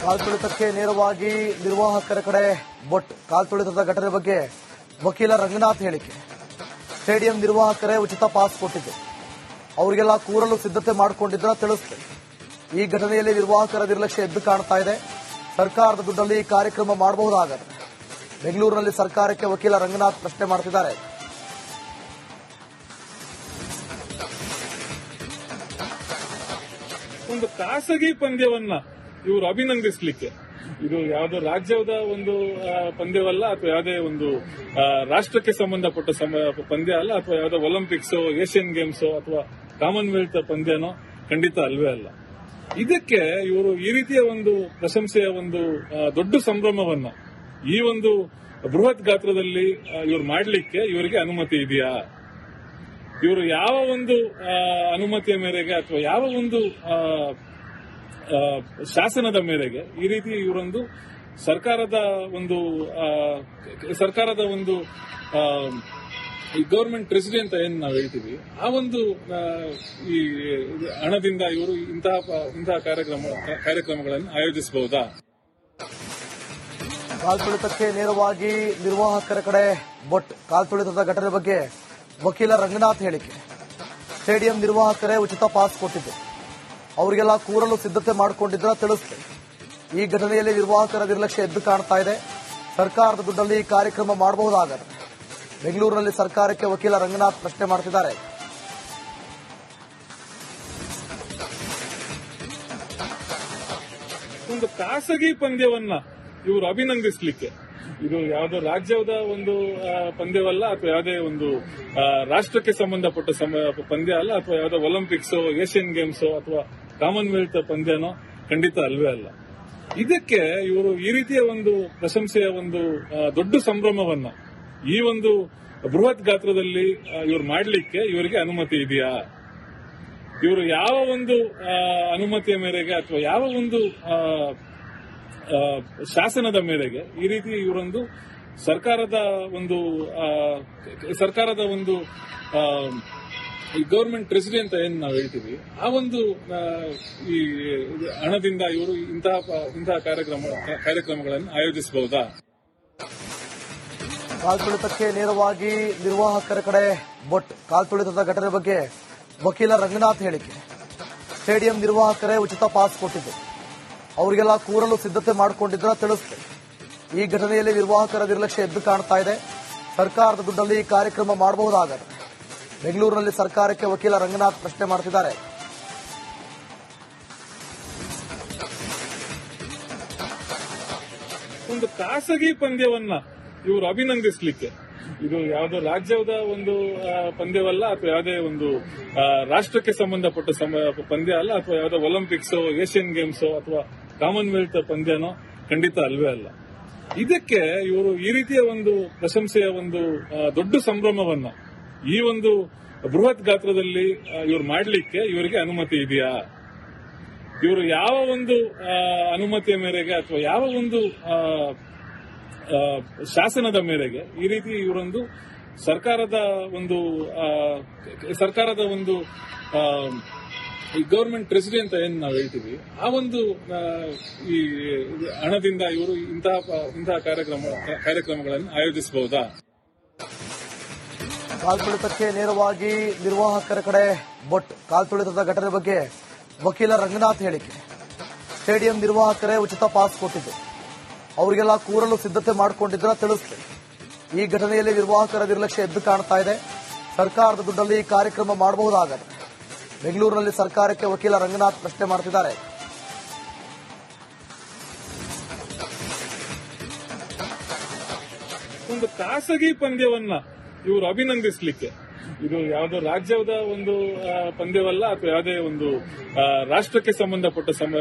ಕಾಲ್ತುಳಿತಕ್ಕೆ ನೇರವಾಗಿ ನಿರ್ವಾಹಕರ ಕಡೆ ಬೊಟ್. ಕಾಲ್ತುಳಿತದ ಘಟನೆ ಬಗ್ಗೆ ವಕೀಲ ರಂಗನಾಥ್ ಹೇಳಿಕೆ. ಸ್ಟೇಡಿಯಂ ನಿರ್ವಾಹಕರೇ ಉಚಿತ ಪಾಸ್ ಕೊಟ್ಟಿದ್ದು, ಅವರಿಗೆಲ್ಲ ಕೂರಲು ಸಿದ್ಧತೆ ಮಾಡಿಕೊಂಡಿದ್ರ ತಿಳಿಸಿದೆ. ಈ ಘಟನೆಯಲ್ಲಿ ನಿರ್ವಾಹಕರ ನಿರ್ಲಕ್ಷ್ಯ ಎದ್ದು ಕಾಣ್ತಾ ಇದೆ. ಸರ್ಕಾರದ ದುಡ್ಡಲ್ಲಿ ಈ ಕಾರ್ಯಕ್ರಮ ಮಾಡಬಹುದಾಗದೆ. ಬೆಂಗಳೂರಿನಲ್ಲಿ ಸರ್ಕಾರಕ್ಕೆ ವಕೀಲ ರಂಗನಾಥ್ ಪ್ರಶ್ನೆ ಮಾಡ್ತಿದ್ದಾರೆ. ಒಂದು ಖಾಸಗಿ ಪಂದ್ಯವನ್ನ ಇವರು ಅಭಿನಂದಿಸಲಿಕ್ಕೆ, ಇದು ಯಾವುದೋ ರಾಜ್ಯದ ಒಂದು ಪಂದ್ಯವಲ್ಲ ಅಥವಾ ಯಾವುದೇ ಒಂದು ರಾಷ್ಟ್ರಕ್ಕೆ ಸಂಬಂಧಪಟ್ಟ ಪಂದ್ಯ ಅಲ್ಲ, ಅಥವಾ ಯಾವುದೋ ಒಲಿಂಪಿಕ್ಸ್, ಏಷ್ಯನ್ ಗೇಮ್ಸ್ ಅಥವಾ ಕಾಮನ್ವೆಲ್ತ್ ಪಂದ್ಯನೋ ಖಂಡಿತ ಅಲ್ವೇ ಅಲ್ಲ. ಇದಕ್ಕೆ ಇವರು ಈ ರೀತಿಯ ಒಂದು ಪ್ರಶಂಸೆಯ ಒಂದು ದೊಡ್ಡ ಸಂಭ್ರಮವನ್ನ ಈ ಒಂದು ಬೃಹತ್ ಗಾತ್ರದಲ್ಲಿ ಇವರು ಮಾಡಲಿಕ್ಕೆ ಇವರಿಗೆ ಅನುಮತಿ ಇದೆಯಾ? ಇವರು ಯಾವ ಒಂದು ಅನುಮತಿಯ ಮೇರೆಗೆ ಅಥವಾ ಯಾವ ಒಂದು ಶಾಸನದ ಮೇರೆಗೆ ಈ ರೀತಿ ಇವರೊಂದು ಸರ್ಕಾರದ ಒಂದು ಈ ಗವರ್ಮೆಂಟ್ ಟ್ರೆಜರಿ ಅಂತ ಏನ್ ನಾವು ಹೇಳ್ತೀವಿ, ಆ ಒಂದು ಈ ಹಣದಿಂದ ಇವರು ಇಂತಹ ಕಾರ್ಯಕ್ರಮಗಳನ್ನು ಆಯೋಜಿಸಬಹುದಾ? ಕಾಲ್ತುಳಿತಕ್ಕೆ ನೇರವಾಗಿ ನಿರ್ವಾಹಕರ ಕಡೆ ಬೊಟ್. ಕಾಲ್ತುಳಿತದ ಘಟನೆ ಬಗ್ಗೆ ವಕೀಲ ರಂಗನಾಥ್ ಹೇಳಿಕೆ. ಸ್ಟೇಡಿಯಂ ನಿರ್ವಾಹಕರೇ ಉಚಿತ ಪಾಸ್ ಕೊಟ್ಟಿದ್ದು, ಅವರಿಗೆಲ್ಲ ಕೂರಲು ಸಿದ್ಧತೆ ಮಾಡಿಕೊಂಡಿದ್ರ ತಿಳಿಸಿದೆ. ಈ ಘಟನೆಯಲ್ಲಿ ನಿರ್ವಾಹಕರ ನಿರ್ಲಕ್ಷ್ಯ ಎದ್ದು ಕಾಣ್ತಾ ಇದೆ. ಸರ್ಕಾರದ ದುಡ್ಡಲ್ಲಿ ಈ ಕಾರ್ಯಕ್ರಮ ಮಾಡಬಹುದಾಗದೆ. ಬೆಂಗಳೂರಿನಲ್ಲಿ ಸರ್ಕಾರಕ್ಕೆ ವಕೀಲ ರಂಗನಾಥ್ ಪ್ರಶ್ನೆ ಮಾಡ್ತಿದ್ದಾರೆ. ಒಂದು ಖಾಸಗಿ ಪಂದ್ಯವನ್ನ ಇವರು ಅಭಿನಂದಿಸಲಿಕ್ಕೆ, ಇದು ಯಾವುದೋ ರಾಜ್ಯದ ಒಂದು ಪಂದ್ಯವಲ್ಲ ಅಥವಾ ಯಾವುದೇ ಒಂದು ರಾಷ್ಟ್ರಕ್ಕೆ ಸಂಬಂಧಪಟ್ಟ ಪಂದ್ಯ ಅಲ್ಲ, ಅಥವಾ ಯಾವುದೋ ಒಲಿಂಪಿಕ್ಸ್, ಏಷ್ಯನ್ ಗೇಮ್ಸ್ ಅಥವಾ ಕಾಮನ್ವೆಲ್ತ್ ಪಂದ್ಯನೋ ಖಂಡಿತ ಅಲ್ವೇ ಅಲ್ಲ. ಇದಕ್ಕೆ ಇವರು ಈ ರೀತಿಯ ಒಂದು ಪ್ರಶಂಸೆಯ ಒಂದು ದೊಡ್ಡ ಸಂಭ್ರಮವನ್ನ ಈ ಒಂದು ಬೃಹತ್ ಗಾತ್ರದಲ್ಲಿ ಇವರು ಮಾಡಲಿಕ್ಕೆ ಇವರಿಗೆ ಅನುಮತಿ ಇದೆಯಾ? ಇವರು ಯಾವ ಒಂದು ಅನುಮತಿಯ ಮೇರೆಗೆ ಅಥವಾ ಯಾವ ಒಂದು ಶಾಸನದ ಮೇರೆಗೆ ಈ ರೀತಿ ಇವರೊಂದು ಸರ್ಕಾರದ ಒಂದು ಈ ಗವರ್ಮೆಂಟ್ ಟ್ರೆಜರಿ ಅಂತ ಏನ್ ನಾವು ಹೇಳ್ತೀವಿ, ಆ ಒಂದು ಈ ಹಣದಿಂದ ಇವರು ಇಂತಹ ಕಾರ್ಯಕ್ರಮಗಳನ್ನು ಆಯೋಜಿಸಬಹುದಾ? ಕಾಲ್ತುಳಿತಕ್ಕೆ ನೇರವಾಗಿ ನಿರ್ವಾಹಕರ ಕಡೆ ಬೊಟ್. ಕಾಲ್ತುಳಿತದ ಘಟನೆ ಬಗ್ಗೆ ವಕೀಲ ರಂಗನಾಥ್ ಹೇಳಿಕೆ. ಸ್ಟೇಡಿಯಂ ನಿರ್ವಾಹಕರೇ ಉಚಿತ ಪಾಸ್ ಕೊಟ್ಟಿದ್ದು, ಅವರಿಗೆಲ್ಲ ಕೂರಲು ಸಿದ್ಧತೆ ಮಾಡಿಕೊಂಡಿದ್ರ ತಿಳಿಸಿದೆ. ಈ ಘಟನೆಯಲ್ಲಿ ನಿರ್ವಾಹಕರ ನಿರ್ಲಕ್ಷ್ಯ ಎದ್ದು ಕಾಣ್ತಾ ಇದೆ. ಸರ್ಕಾರದ ದುಡ್ಡಲ್ಲಿ ಈ ಕಾರ್ಯಕ್ರಮ ಮಾಡಬಹುದಾಗದೆ. ಬೆಂಗಳೂರಿನಲ್ಲಿ ಸರ್ಕಾರಕ್ಕೆ ವಕೀಲ ರಂಗನಾಥ್ ಪ್ರಶ್ನೆ ಮಾಡ್ತಿದ್ದಾರೆ. ಒಂದು ಖಾಸಗಿ ಪಂದ್ಯವನ್ನ ಇವರು ಅಭಿನಂದಿಸಲಿಕ್ಕೆ, ಇದು ಯಾವುದೋ ರಾಜ್ಯದ ಒಂದು ಪಂದ್ಯವಲ್ಲ ಅಥವಾ ಯಾವುದೇ ಒಂದು ರಾಷ್ಟ್ರಕ್ಕೆ ಸಂಬಂಧಪಟ್ಟ ಪಂದ್ಯ ಅಲ್ಲ, ಅಥವಾ ಯಾವುದೋ ಒಲಿಂಪಿಕ್ಸ್, ಏಷ್ಯನ್ ಗೇಮ್ಸ್ ಅಥವಾ ಕಾಮನ್ವೆಲ್ತ್ ಪಂದ್ಯನೋ ಖಂಡಿತ ಅಲ್ವೇ ಅಲ್ಲ. ಇದಕ್ಕೆ ಇವರು ಈ ರೀತಿಯ ಒಂದು ಪ್ರಶಂಸೆಯ ಒಂದು ದೊಡ್ಡ ಸಂಭ್ರಮವನ್ನ ಈ ಒಂದು ಬೃಹತ್ ಗಾತ್ರದಲ್ಲಿ ಇವರು ಮಾಡಲಿಕ್ಕೆ ಇವರಿಗೆ ಅನುಮತಿ ಇದೆಯಾ? ಇವರು ಯಾವ ಒಂದು ಅನುಮತಿಯ ಮೇರೆಗೆ ಅಥವಾ ಯಾವ ಒಂದು ಶಾಸನದ ಮೇರೆಗೆ ಈ ರೀತಿ ಇವರೊಂದು ಸರ್ಕಾರದ ಒಂದು ಈ ಗವರ್ಮೆಂಟ್ ಟ್ರೆಜರಿ ಅಂತ ಏನ್ ನಾವು ಹೇಳ್ತೀವಿ, ಆ ಒಂದು ಈ ಹಣದಿಂದ ಇವರು ಇಂತಹ ಕಾರ್ಯಕ್ರಮಗಳನ್ನು ಆಯೋಜಿಸಬಹುದಾ? ಕಾಲ್ತುಳಿತಕ್ಕೆ ನೇರವಾಗಿ ನಿರ್ವಾಹಕರ ಕಡೆ ಬೊಟ್. ಕಾಲ್ತುಳಿತದ ಘಟನೆ ಬಗ್ಗೆ ವಕೀಲ ರಂಗನಾಥ್ ಹೇಳಿಕೆ. ಸ್ಟೇಡಿಯಂ ನಿರ್ವಾಹಕರೇ ಉಚಿತ ಪಾಸ್ ಕೊಟ್ಟಿದ್ದು, ಅವರಿಗೆಲ್ಲ ಕೂರಲು ಸಿದ್ಧತೆ ಮಾಡಿಕೊಂಡಿದ್ರ ತಿಳಿಸಿದೆ. ಈ ಘಟನೆಯಲ್ಲಿ ನಿರ್ವಾಹಕರ ನಿರ್ಲಕ್ಷ್ಯ ಎದ್ದು ಕಾಣ್ತಾ ಇದೆ. ಸರ್ಕಾರದ ದುಡ್ಡಲ್ಲಿ ಈ ಕಾರ್ಯಕ್ರಮ ಮಾಡಬಹುದಾಗದೆ. ಬೆಂಗಳೂರಿನಲ್ಲಿ ಸರ್ಕಾರಕ್ಕೆ ವಕೀಲ ರಂಗನಾಥ್ ಪ್ರಶ್ನೆ ಮಾಡ್ತಿದ್ದಾರೆ. ಒಂದು ಖಾಸಗಿ ಪಂದ್ಯವನ್ನ ಇವರು ಅಭಿನಂದಿಸಲಿಕ್ಕೆ, ಇದು ಯಾವುದೋ ರಾಜ್ಯದ ಒಂದು ಪಂದ್ಯವಲ್ಲ ಅಥವಾ ಯಾವುದೇ ಒಂದು ರಾಷ್ಟ್ರಕ್ಕೆ ಸಂಬಂಧಪಟ್ಟ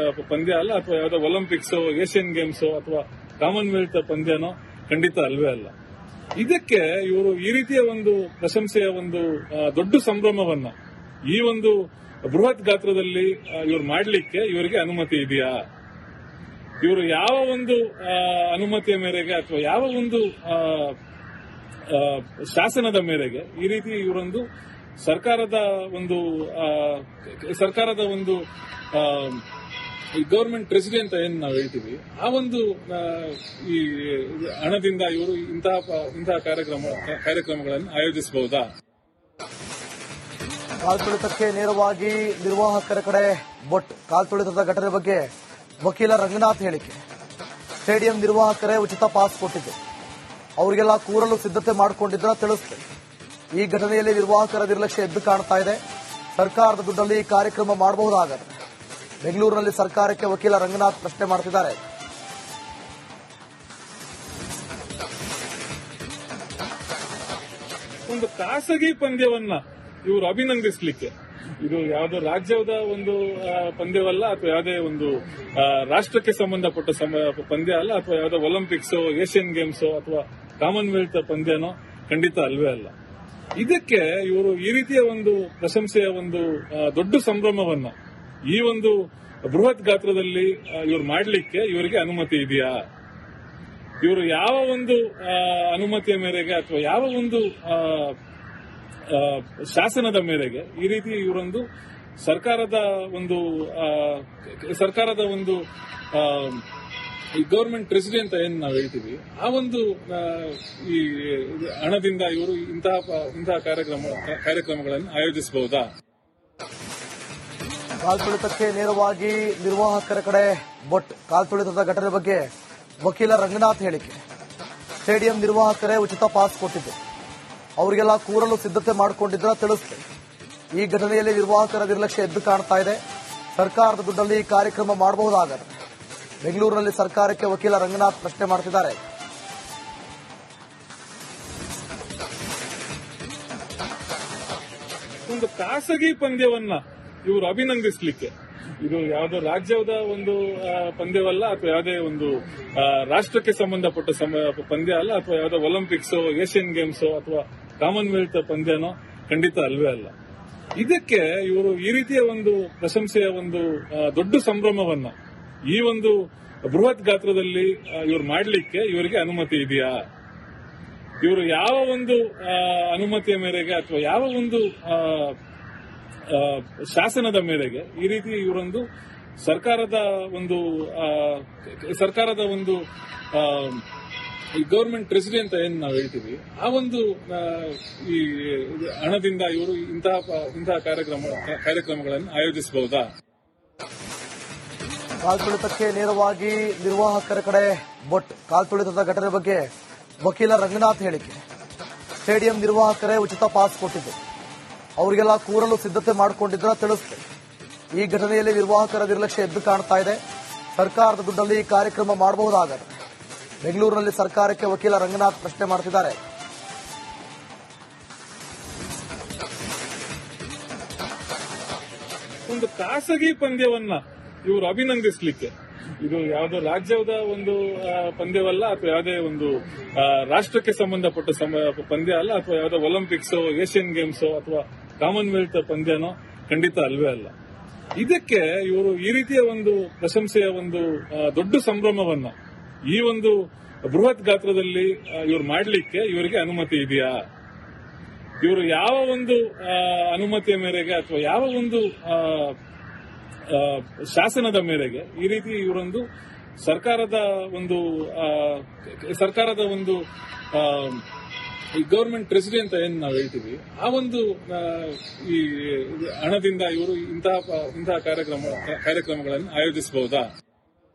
ಪಂದ್ಯ ಅಲ್ಲ, ಅಥವಾ ಯಾವುದೋ ಒಲಿಂಪಿಕ್ಸ್, ಏಷ್ಯನ್ ಗೇಮ್ಸ್ ಅಥವಾ ಕಾಮನ್ವೆಲ್ತ್ ಪಂದ್ಯನೋ ಖಂಡಿತ ಅಲ್ವೇ ಅಲ್ಲ. ಇದಕ್ಕೆ ಇವರು ಈ ರೀತಿಯ ಒಂದು ಪ್ರಶಂಸೆಯ ಒಂದು ದೊಡ್ಡ ಸಂಭ್ರಮವನ್ನ ಈ ಒಂದು ಬೃಹತ್ ಗಾತ್ರದಲ್ಲಿ ಇವರು ಮಾಡಲಿಕ್ಕೆ ಇವರಿಗೆ ಅನುಮತಿ ಇದೆಯಾ? ಇವರು ಯಾವ ಒಂದು ಅನುಮತಿಯ ಮೇರೆಗೆ ಅಥವಾ ಯಾವ ಒಂದು ಶಾಸನದ ಮೇರೆಗೆ ಈ ರೀತಿ ಇವರೊಂದು ಸರ್ಕಾರದ ಒಂದು ಈ ಗವರ್ಮೆಂಟ್ ಟ್ರೆಜರಿ ಅಂತ ಏನ್ ನಾವು ಹೇಳ್ತೀವಿ, ಆ ಒಂದು ಈ ಹಣದಿಂದ ಇವರು ಇಂತಹ ಕಾರ್ಯಕ್ರಮಗಳನ್ನು ಆಯೋಜಿಸಬಹುದಾ? ಕಾಲ್ತುಳಿತಕ್ಕೆ ನೇರವಾಗಿ ನಿರ್ವಾಹಕರ ಕಡೆ ಬೊಟ್ ಕಾಲ್ತುಳಿತದ ಘಟನೆ ಬಗ್ಗೆ ವಕೀಲ ರಂಗನಾಥ್ ಹೇಳಿಕೆ. ಸ್ಟೇಡಿಯಂ ನಿರ್ವಾಹಕರೇ ಉಚಿತ ಪಾಸ್ ಕೊಟ್ಟಿದ್ದು, ಅವರಿಗೆಲ್ಲ ಕೂರಲು ಸಿದ್ಧತೆ ಮಾಡಿಕೊಂಡಿದ್ರ ತಿಳಿಸಿದೆ. ಈ ಘಟನೆಯಲ್ಲಿ ನಿರ್ವಾಹಕರ ನಿರ್ಲಕ್ಷ್ಯ ಎದ್ದು ಕಾಣ್ತಾ ಇದೆ. ಸರ್ಕಾರದ ದುಡ್ಡಲ್ಲಿ ಈ ಕಾರ್ಯಕ್ರಮ ಮಾಡಬಹುದಾಗತ್ತೆ. ಬೆಂಗಳೂರಿನಲ್ಲಿ ಸರ್ಕಾರಕ್ಕೆ ವಕೀಲ ರಂಗನಾಥ್ ಪ್ರಶ್ನೆ ಮಾಡ್ತಿದ್ದಾರೆ. ಒಂದು ಖಾಸಗಿ ಪಂದ್ಯವನ್ನ ಇವರು ಅಭಿನಂದಿಸಲಿಕ್ಕೆ, ಇದು ಯಾವುದೋ ರಾಜ್ಯದ ಒಂದು ಪಂದ್ಯವಲ್ಲ, ಅಥವಾ ಯಾವುದೇ ಒಂದು ರಾಷ್ಟ್ರಕ್ಕೆ ಸಂಬಂಧಪಟ್ಟ ಪಂದ್ಯ ಅಲ್ಲ, ಅಥವಾ ಯಾವುದೋ ಒಲಿಂಪಿಕ್ಸ್, ಏಷ್ಯನ್ ಗೇಮ್ಸ್ ಅಥವಾ ಕಾಮನ್ವೆಲ್ತ್ ಪಂದ್ಯನೋ ಖಂಡಿತ ಅಲ್ವೇ ಅಲ್ಲ. ಇದಕ್ಕೆ ಇವರು ಈ ರೀತಿಯ ಒಂದು ಪ್ರಶಂಸೆಯ ಒಂದು ದೊಡ್ಡ ಸಂಭ್ರಮವನ್ನ ಈ ಒಂದು ಬೃಹತ್ ಗಾತ್ರದಲ್ಲಿ ಇವರು ಮಾಡಲಿಕ್ಕೆ ಇವರಿಗೆ ಅನುಮತಿ ಇದೆಯಾ? ಇವರು ಯಾವ ಒಂದು ಅನುಮತಿಯ ಮೇರೆಗೆ ಅಥವಾ ಯಾವ ಒಂದು ಶಾಸನದ ಮೇರೆಗೆ ಈ ರೀತಿ ಇವರೊಂದು ಸರ್ಕಾರದ ಒಂದು ಈ ಗವರ್ಮೆಂಟ್ ಟ್ರೆಜರಿ ಅಂತ ಏನ್ ನಾವು ಹೇಳ್ತೀವಿ, ಆ ಒಂದು ಈ ಹಣದಿಂದ ಇವರು ಇಂತಹ ಕಾರ್ಯಕ್ರಮಗಳನ್ನು ಆಯೋಜಿಸಬಹುದಾ? ಕಾಲ್ತುಳಿತಕ್ಕೆ ನೇರವಾಗಿ ನಿರ್ವಾಹಕರ ಕಡೆ ಬೊಟ್ ಕಾಲ್ತುಳಿತದ ಘಟನೆ ಬಗ್ಗೆ ವಕೀಲ ರಂಗನಾಥ್ ಹೇಳಿಕೆ. ಸ್ಟೇಡಿಯಂ ನಿರ್ವಾಹಕರೇ ಉಚಿತ ಪಾಸ್ ಕೊಟ್ಟಿದ್ದು, ಅವರಿಗೆಲ್ಲ ಕೂರಲು ಸಿದ್ಧತೆ ಮಾಡಿಕೊಂಡಿದ್ರ ತಿಳಿಸಿದೆ. ಈ ಘಟನೆಯಲ್ಲಿ ನಿರ್ವಾಹಕರ ನಿರ್ಲಕ್ಷ್ಯ ಎದ್ದು ಕಾಣ್ತಾ ಇದೆ. ಸರ್ಕಾರದ ದುಡ್ಡಲ್ಲಿ ಈ ಕಾರ್ಯಕ್ರಮ ಮಾಡಬಹುದಾಗತ್ತೆ. ಬೆಂಗಳೂರಿನಲ್ಲಿ ಸರ್ಕಾರಕ್ಕೆ ವಕೀಲ ರಂಗನಾಥ್ ಪ್ರಶ್ನೆ ಮಾಡ್ತಿದ್ದಾರೆ. ಒಂದು ಖಾಸಗಿ ಪಂದ್ಯವನ್ನ ಇವರು ಅಭಿನಂದಿಸಲಿಕ್ಕೆ, ಇದು ಯಾವುದೋ ರಾಜ್ಯದ ಒಂದು ಪಂದ್ಯವಲ್ಲ, ಅಥವಾ ಯಾವುದೇ ಒಂದು ರಾಷ್ಟ್ರಕ್ಕೆ ಸಂಬಂಧಪಟ್ಟ ಪಂದ್ಯ ಅಲ್ಲ, ಅಥವಾ ಯಾವುದೋ ಒಲಿಂಪಿಕ್ಸ್, ಏಷ್ಯನ್ ಗೇಮ್ಸ್ ಅಥವಾ ಕಾಮನ್ವೆಲ್ತ್ ಪಂದ್ಯನೋ ಖಂಡಿತ ಅಲ್ವೇ ಅಲ್ಲ. ಇದಕ್ಕೆ ಇವರು ಈ ರೀತಿಯ ಒಂದು ಪ್ರಶಂಸೆಯ ಒಂದು ದೊಡ್ಡ ಸಂಭ್ರಮವನ್ನ ಈ ಒಂದು ಬೃಹತ್ ಗಾತ್ರದಲ್ಲಿ ಇವರು ಮಾಡಲಿಕ್ಕೆ ಇವರಿಗೆ ಅನುಮತಿ ಇದೆಯಾ? ಇವರು ಯಾವ ಒಂದು ಅನುಮತಿಯ ಮೇರೆಗೆ ಅಥವಾ ಯಾವ ಒಂದು ಶಾಸನದ ಮೇರೆಗೆ ಈ ರೀತಿ ಇವರೊಂದು ಸರ್ಕಾರದ ಒಂದು ಈ ಗವರ್ಮೆಂಟ್ ಟ್ರೆಜರಿ ಅಂತ ಏನ್ ನಾವು ಹೇಳ್ತೀವಿ, ಆ ಒಂದು ಈ ಹಣದಿಂದ ಇವರು ಇಂತಹ ಕಾರ್ಯಕ್ರಮಗಳನ್ನು ಆಯೋಜಿಸಬಹುದಾ? ಕಾಲ್ತುಳಿತಕ್ಕೆ ನೇರವಾಗಿ ನಿರ್ವಾಹಕರ ಕಡೆ ಬೊಟ್ ಕಾಲ್ತುಳಿತದ ಘಟನೆ ಬಗ್ಗೆ ವಕೀಲ ರಂಗನಾಥ್ ಹೇಳಿಕೆ. ಸ್ಟೇಡಿಯಂ ನಿರ್ವಾಹಕರೇ ಉಚಿತ ಪಾಸ್ ಕೊಟ್ಟಿದ್ದು, ಅವರಿಗೆಲ್ಲ ಕೂರಲು ಸಿದ್ಧತೆ ಮಾಡಿಕೊಂಡಿದ್ರ ತಿಳಿಸಿದೆ. ಈ ಘಟನೆಯಲ್ಲಿ ನಿರ್ವಾಹಕರ ನಿರ್ಲಕ್ಷ್ಯ ಎದ್ದು ಕಾಣ್ತಾ ಇದೆ. ಸರ್ಕಾರದ ದುಡ್ಡಲ್ಲಿ ಈ ಕಾರ್ಯಕ್ರಮ ಮಾಡಬಹುದಾಗತ್ತೆ. ಬೆಂಗಳೂರಿನಲ್ಲಿ ಸರ್ಕಾರಕ್ಕೆ ವಕೀಲ ರಂಗನಾಥ್ ಪ್ರಶ್ನೆ ಮಾಡ್ತಿದ್ದಾರೆ. ಒಂದು ಖಾಸಗಿ ಪಂದ್ಯವನ್ನ ಇವರು ಅಭಿನಂದಿಸಲಿಕ್ಕೆ, ಇದು ಯಾವುದೋ ರಾಜ್ಯದ ಒಂದು ಪಂದ್ಯವಲ್ಲ, ಅಥವಾ ಯಾವುದೇ ಒಂದು ರಾಷ್ಟ್ರಕ್ಕೆ ಸಂಬಂಧಪಟ್ಟ ಪಂದ್ಯ ಅಲ್ಲ, ಅಥವಾ ಯಾವುದೋ ಒಲಿಂಪಿಕ್ಸ್, ಏಷ್ಯನ್ ಗೇಮ್ಸ್ ಅಥವಾ ಕಾಮನ್ವೆಲ್ತ್ ಪಂದ್ಯನೋ ಖಂಡಿತ ಅಲ್ವೇ ಅಲ್ಲ. ಇದಕ್ಕೆ ಇವರು ಈ ರೀತಿಯ ಒಂದು ಪ್ರಶಂಸೆಯ ಒಂದು ದೊಡ್ಡ ಸಂಭ್ರಮವನ್ನ ಈ ಒಂದು ಬೃಹತ್ ಗಾತ್ರದಲ್ಲಿ ಇವರು ಮಾಡಲಿಕ್ಕೆ ಇವರಿಗೆ ಅನುಮತಿ ಇದೆಯಾ? ಇವರು ಯಾವ ಒಂದು ಅನುಮತಿಯ ಮೇರೆಗೆ ಅಥವಾ ಯಾವ ಒಂದು ಶಾಸನದ ಮೇರೆಗೆ ಈ ರೀತಿ ಇವರೊಂದು ಸರ್ಕಾರದ ಒಂದು ಈ ಗವರ್ಮೆಂಟ್ ಟ್ರೆಜರಿ ಅಂತ ಏನ್ ನಾವು ಹೇಳ್ತೀವಿ, ಆ ಒಂದು ಈ ಹಣದಿಂದ ಇವರು ಇಂತಹ ಕಾರ್ಯಕ್ರಮಗಳನ್ನು ಆಯೋಜಿಸಬಹುದಾ?